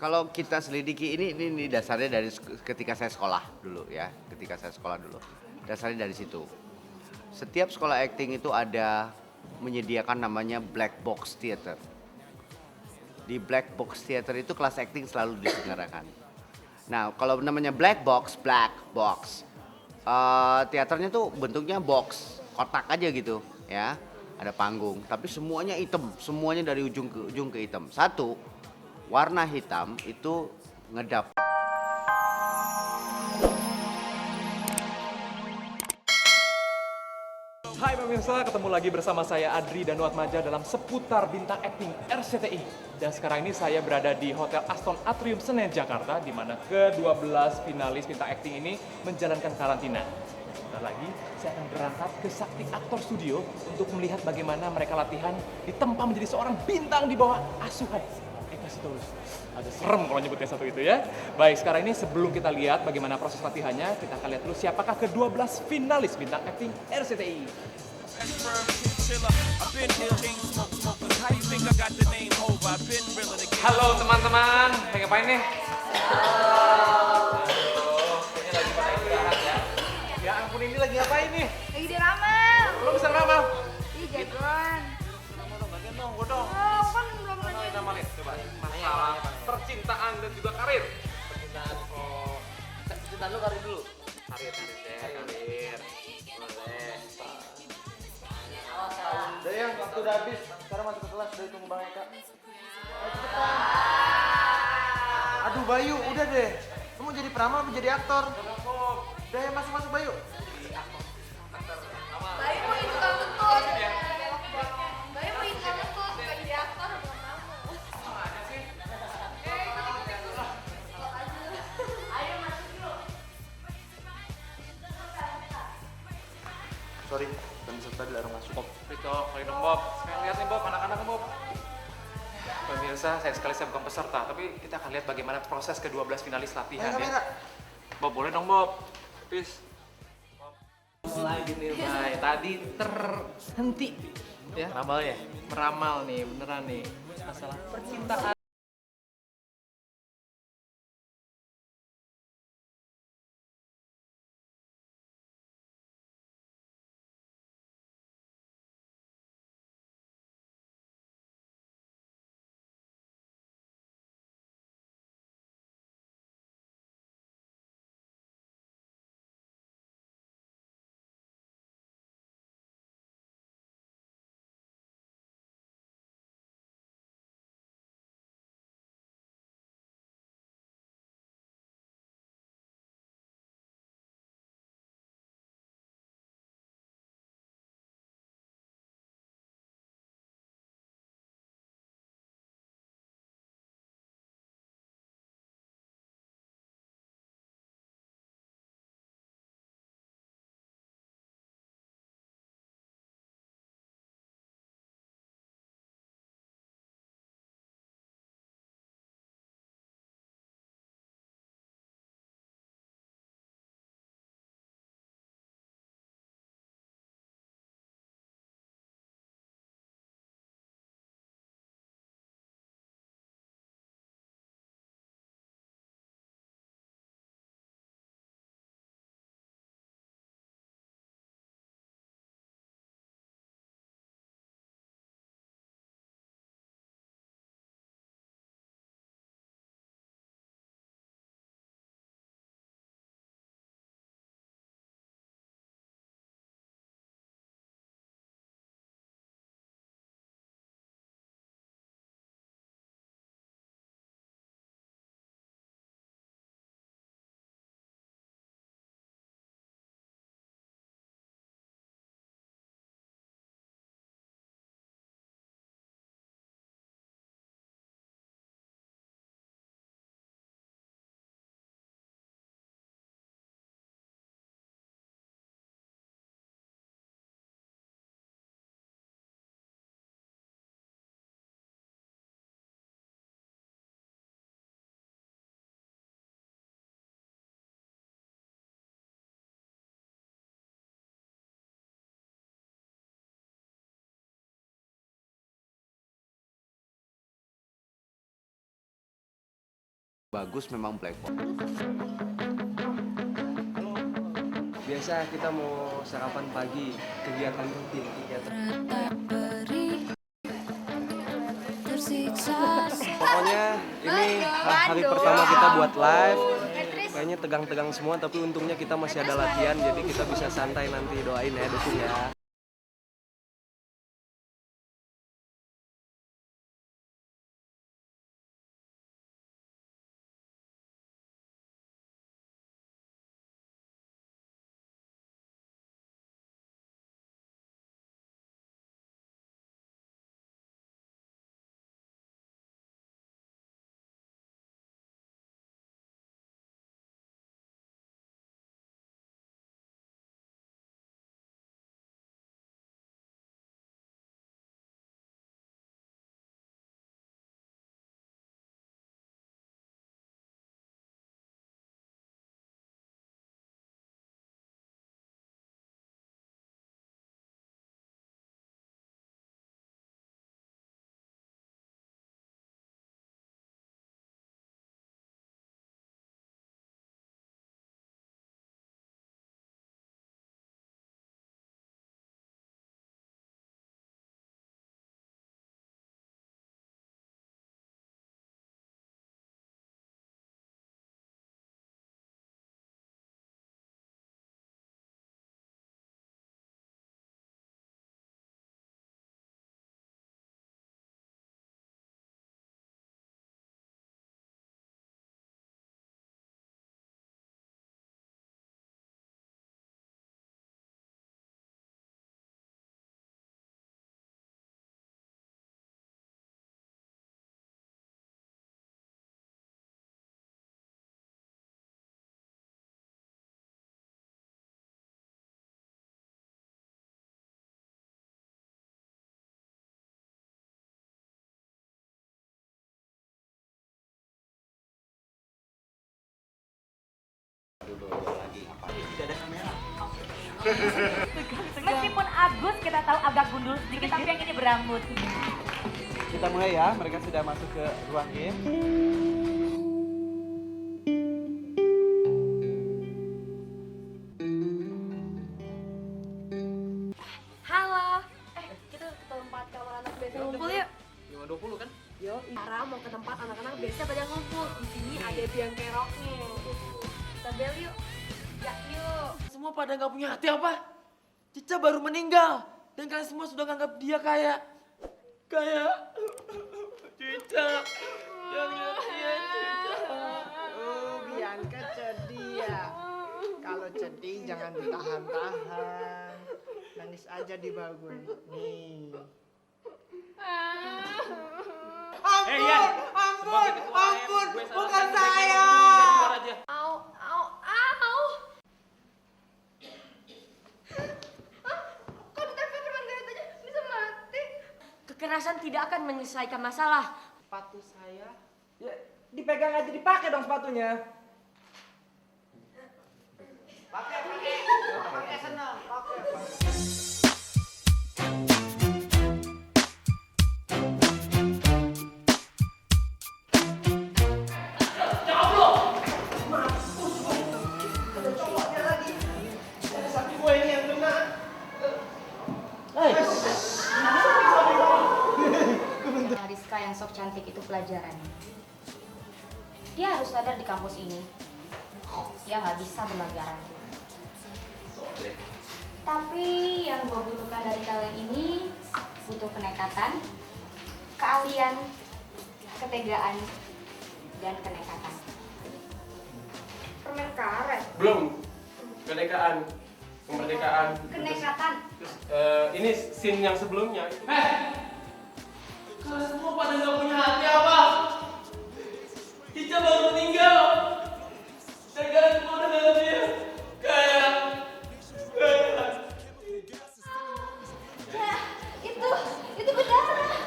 Kalau kita selidiki ini dasarnya dari ketika saya sekolah dulu ya, ketika saya sekolah dulu. Dasarnya dari situ. Setiap sekolah acting itu ada menyediakan namanya black box theater. Di black box theater itu kelas acting selalu diselenggarakan. Nah, kalau namanya black box, teaternya tuh bentuknya box, kotak aja gitu, ya. Ada panggung, tapi semuanya hitam, semuanya dari ujung ke ujung ke hitam. Satu, warna hitam itu ngedap. Hai pemirsa, ketemu lagi bersama saya Adri dan Nuatmaja dalam seputar bintang acting RCTI. Dan sekarang ini saya berada di Hotel Aston Atrium Senen, Jakarta, di mana ke-12 finalis bintang acting ini menjalankan karantina. Sebentar lagi, saya akan berangkat ke Sakti Aktor Studio untuk melihat bagaimana mereka latihan ditempa menjadi seorang bintang di bawah asuhan Eka Sitorus. Agak serem kalau nyebutnya satu itu ya. Baik, sekarang ini sebelum kita lihat bagaimana proses latihannya, kita akan lihat dulu siapakah ke-12 finalis bintang acting RCTI. Halo teman-teman, lagi ngapain nih? Kayaknya lagi pada istirahat ya. Ya ampun, ini lagi ngapain nih? Lagi diramal. Lo bisa ramal? Ih, jagoan. Bagian dong, gue dong. Oh, kan belum Mana nanya. yang ramalin? Coba. Masalah percintaan dan juga karir. Percintaan, oh, percintaan lu karir dulu. Karir deh, karir. Boleh. Udah yang waktu udah habis, sekarang masuk ke kelas, udah tunggu Bang Eka. Ayo cepetan. Aduh Bayu, udah deh. Kamu jadi peramal, mau jadi aktor. Udah ya, masuk Bayu. Bayu mau ikut kentut. Bayu mau ikut kentut, bukan jadi aktor. Ayo masuk yuk. Sorry, kan tadi larang masuk. Bob, itu, kali dong Bob. Sekalian lihat nih Bob, anak-anak Bob. Pemirsa, saya bukan peserta, tapi kita akan lihat bagaimana proses ke-12 finalis latihan Ayo, ya. kamera. Bob, boleh dong Bob. Peace. Mulai gini, Bay. Tadi terhenti ya. Ramal ya? Meramal nih, beneran nih. Masalah percintaan. bagus memang black box. Biasa kita mau sarapan pagi, kegiatan rutin. Pokoknya ini hari pertama kita buat live. Kayaknya tegang-tegang semua, tapi untungnya kita masih ada latihan, jadi kita bisa santai nanti. Doain ya, dukung ya. Meskipun Agus kita tahu agak gundul sedikit, tapi yang ini berambut. Kita mulai ya, mereka sudah masuk ke ruang game. Halo. Kita ke tempat kamar anak biasa ngumpul yuk. 5.20 kan? Yo, Ara mau ke tempat anak-anak biasa pada ngumpul. Di sini ada biang keroknya. Kita bel yuk. Ya yuk. Semua pada nggak punya hati apa? Cica baru meninggal dan kalian semua sudah nganggap dia kayak Cica. Jangan dia Cica. Oh, Bianca sedih ya. Kalau sedih jangan ditahan-tahan. Nangis aja di bagun. Nih. Ampun, bukan saya. Au, au, au. Kok ditempel permen karet aja bisa mati? Kekerasan tidak akan menyelesaikan masalah. Sepatu saya. Ya, dipegang aja dipakai dong sepatunya. Pakai senang, pakai. Rizka yang sok cantik itu pelajaran. Dia harus sadar di kampus ini. Dia nggak bisa berlanggaran. Tapi yang gue butuhkan dari kalian ini butuh kenekatan, keahlian, ketegaan, dan kenekatan. Permen karet. Belum. Kemerdekaan. Kenekatan. Terus ini scene yang sebelumnya. Kalian semua pada nggak punya hati apa? Cica baru meninggal. Dan kalian semua udah nganggap dia kayak. Itu berdarah.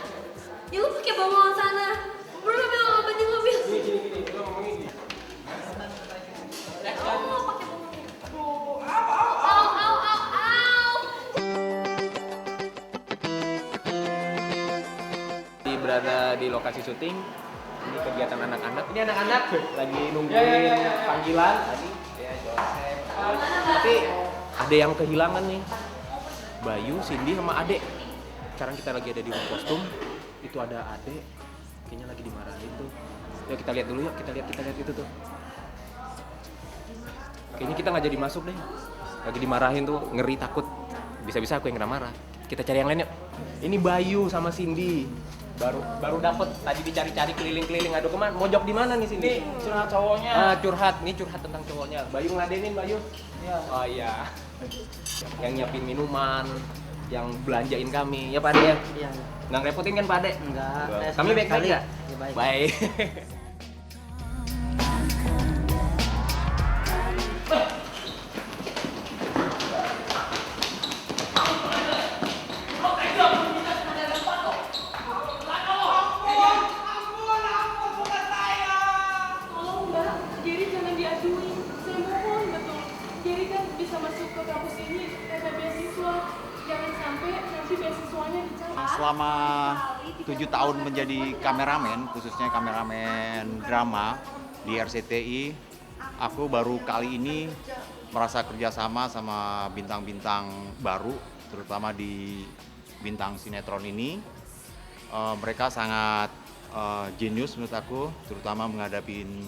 Ya lu pakai bawa sana. Belum ambil obatnya mobil. Gini, lo ngomongin gini. Oh, pakai bawa. Au. Berada di lokasi syuting, Ini kegiatan anak-anak. Ini anak-anak lagi nungguin panggilan tadi. Ya, Joseph. Tapi ada yang kehilangan nih. Bayu, Cindy sama Ade. Sekarang kita lagi ada di ruang kostum. Itu ada Ade. Kayaknya lagi dimarahin tuh. Yuk kita lihat dulu yuk. Kita lihat itu tuh. Kayaknya kita nggak jadi masuk deh. Lagi dimarahin tuh, ngeri takut. Bisa-bisa aku yang kena marah. Kita cari yang lain yuk. Ini Bayu sama Cindy. Baru dapet tadi dicari-cari keliling-keliling. Aduh kemana? Mojok di mana nih Cindy? Curhat cowoknya. Curhat. Ini curhat tentang cowoknya. Bayu ngeladenin Bayu. Iya. Oh iya. Yang nyiapin minuman, yang belanjain kami. Ya Pak Ade ya? Iya. Nggak ngerepotin kan Pak Ade? Enggak. Kami baik-baik nggak? Ya, baik. Baik. Tolong Mbak, Jerry jangan diaduin. Saya mohon betul. Jerry kan bisa masuk ke kampus ini karena beasiswa. Jangan sampai nanti beasiswanya dicabut. Selama 7 tahun menjadi kameramen, khususnya kameramen drama di RCTI, aku baru kali ini merasa kerjasama sama bintang-bintang baru, terutama di bintang sinetron ini. Mereka sangat jenius menurut aku, terutama menghadapin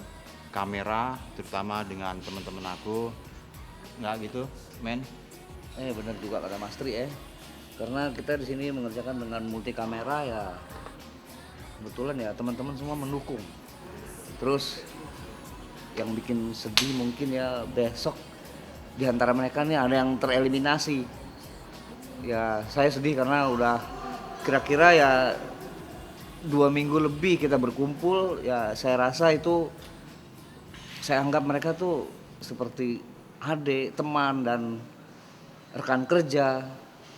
kamera, terutama dengan teman-teman aku. Nggak gitu, men? Benar juga kata Mas Tri karena kita di sini mengerjakan dengan multi kamera ya, kebetulan ya teman-teman semua mendukung. Terus yang bikin sedih mungkin ya besok di antara mereka nih ada yang tereliminasi. Ya saya sedih karena udah kira-kira ya 2 minggu lebih kita berkumpul, ya saya rasa itu saya anggap mereka tuh seperti adik, teman dan rekan kerja,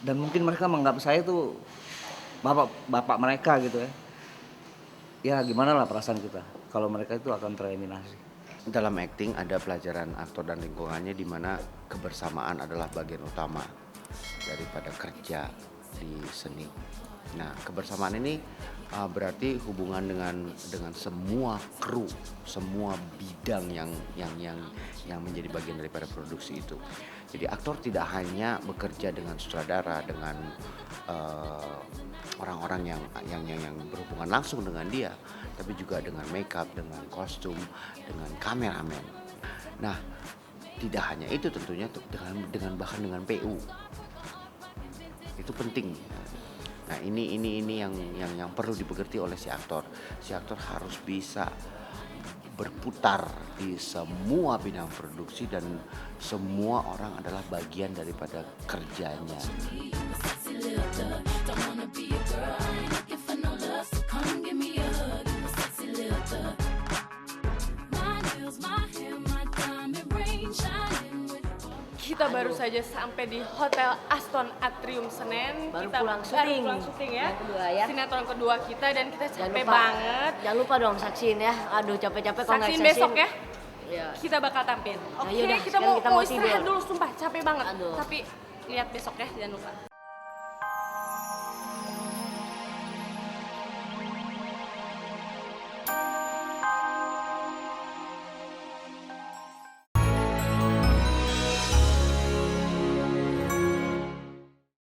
dan mungkin mereka menganggap saya tuh bapak mereka gitu ya. Ya gimana lah perasaan kita kalau mereka itu akan tereliminasi. Dalam acting ada pelajaran aktor dan lingkungannya di mana kebersamaan adalah bagian utama daripada kerja di seni. Nah, kebersamaan ini berarti hubungan dengan semua kru, semua bidang yang menjadi bagian daripada produksi itu. Jadi aktor tidak hanya bekerja dengan sutradara, dengan orang-orang yang berhubungan langsung dengan dia, tapi juga dengan makeup, dengan kostum, dengan kameramen. Nah, tidak hanya itu tentunya bahkan dengan PU. Itu penting. Nah, ini yang perlu dimengerti oleh si aktor. Si aktor harus bisa berputar di semua bidang produksi dan semua orang adalah bagian daripada kerjanya. Kita baru saja sampai di Hotel Aston Atrium Senen. Kita pulang syuting. baru pulang syuting ya. Yang kedua ya. Sinetron kedua kita dan kita capek lupa. banget. Jangan lupa dong saksiin ya. Aduh capek-capek kalau nggak Saksiin saksiin. besok ya. Ya. Kita bakal tampil. Oke, yaudah, kita sekarang mau kita mau istirahat tidur. dulu, sumpah capek banget. Aduh. Tapi lihat besok ya, jangan lupa.